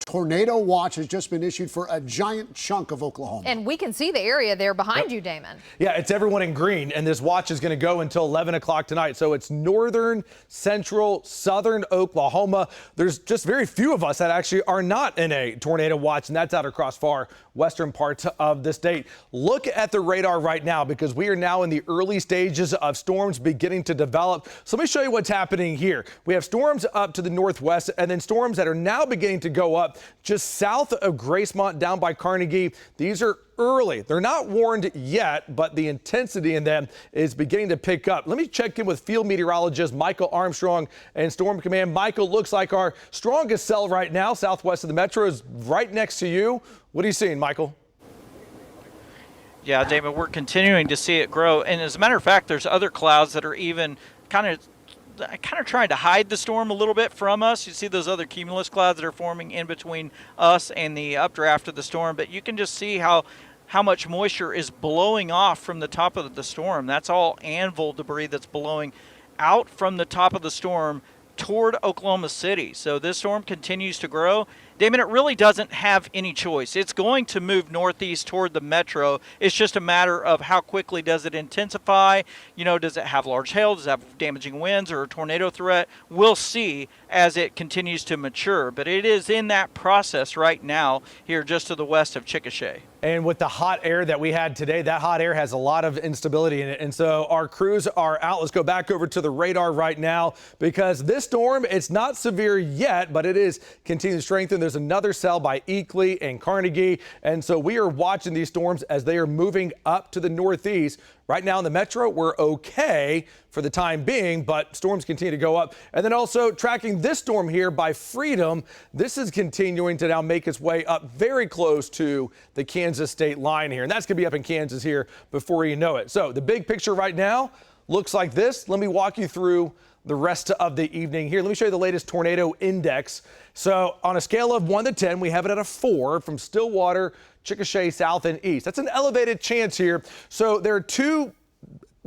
Tornado watch has just been issued for a giant chunk of Oklahoma. And we can see the area there behind you, Damon. Yeah, it's everyone in green, and this watch is going to go until 11 o'clock tonight. So it's northern, central, southern Oklahoma. There's just very few of us that actually are not in a tornado watch, and that's out across far western parts of the state. Look at the radar right now, because we are now in the early stages of storms beginning to develop. So let me show you what's happening here. We have storms up to the northwest, and then storms that are now beginning to go up just south of Gracemont down by Carnegie. These are early. They're not warned yet, but the intensity in them is beginning to pick up. Let me check in with field meteorologist Michael Armstrong and Storm Command. Michael, looks like our strongest cell right now southwest of the metro is right next to you. What are you seeing, Michael? Yeah, Damon, we're continuing to see it grow. And as a matter of fact, there's other clouds that are even kind of trying to hide the storm a little bit from us. You see those other cumulus clouds that are forming in between us and the updraft of the storm, but you can just see how much moisture is blowing off from the top of the storm. That's all anvil debris that's blowing out from the top of the storm toward Oklahoma City. So this storm continues to grow. Damon, it really doesn't have any choice. It's going to move northeast toward the metro. It's just a matter of how quickly does it intensify. You know, does it have large hail? Does it have damaging winds or a tornado threat? We'll see as it continues to mature. But it is in that process right now here just to the west of Chickasha. And with the hot air that we had today, that hot air has a lot of instability in it. And so our crews are out. Let's go back over to the radar right now, because this storm, it's not severe yet, but it is continuing to strengthen. There's another cell by Eakly and Carnegie. And so we are watching these storms as they are moving up to the northeast. Right now in the metro, we're okay for the time being, but storms continue to go up. And then also tracking this storm here by Freedom. This is continuing to now make its way up very close to the Kansas state line here. And that's going to be up in Kansas here before you know it. So the big picture right now looks like this. Let me walk you through the rest of the evening here. Let me show you the latest tornado index. So on a scale of 1 to 10, we have it at a 4 from Stillwater, Chickasha south and east. That's an elevated chance here. So there are two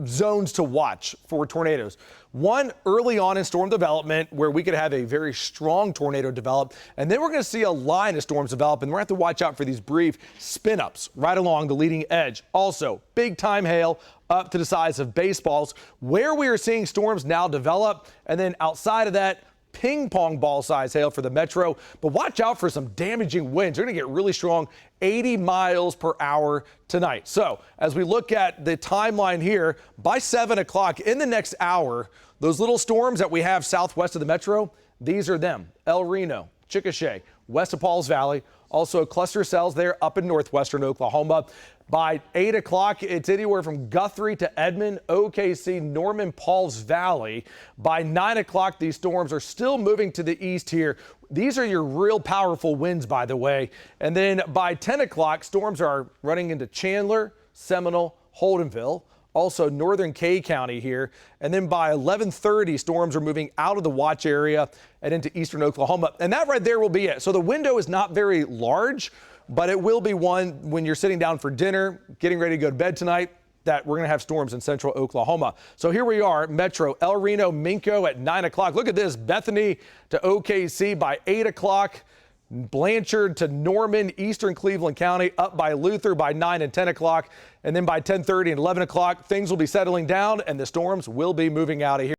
zones to watch for tornadoes. One early on in storm development, where we could have a very strong tornado develop, and then we're going to see a line of storms develop, and we're going to have to watch out for these brief spin-ups right along the leading edge. Also, big time hail up to the size of baseballs, where we are seeing storms now develop, and then outside of that, ping pong ball size hail for the metro. But watch out for some damaging winds. They're going to get really strong, 80 miles per hour tonight. So as we look at the timeline here, by 7 o'clock in the next hour, those little storms that we have southwest of the metro, these are them. El Reno, Chickasha, west of Pauls Valley, also cluster cells there up in northwestern Oklahoma. By 8 o'clock, it's anywhere from Guthrie to Edmond, OKC, Norman, Pauls Valley. By 9 o'clock, these storms are still moving to the east here. These are your real powerful winds, by the way. And then by 10 o'clock, storms are running into Chandler, Seminole, Holdenville, also northern K County here. And then by 11:30, storms are moving out of the watch area and into eastern Oklahoma. And that right there will be it. So the window is not very large, but it will be one when you're sitting down for dinner, getting ready to go to bed tonight, that we're going to have storms in central Oklahoma. So here we are, Metro, El Reno, Minco at 9 o'clock. Look at this, Bethany to OKC by 8 o'clock. Blanchard to Norman, eastern Cleveland County, up by Luther by 9 and 10 o'clock. And then by 10:30 and 11 o'clock, things will be settling down and the storms will be moving out of here.